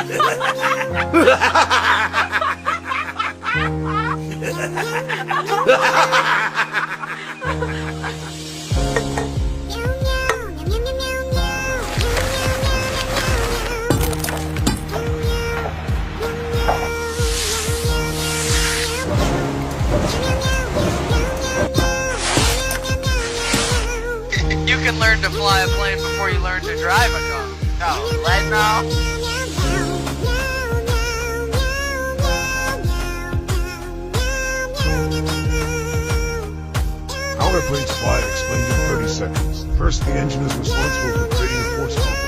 You can learn to fly a plane before you learn to drive a car. No, let no. How airplanes fly explained in 30 seconds. First, the engine is responsible for creating a force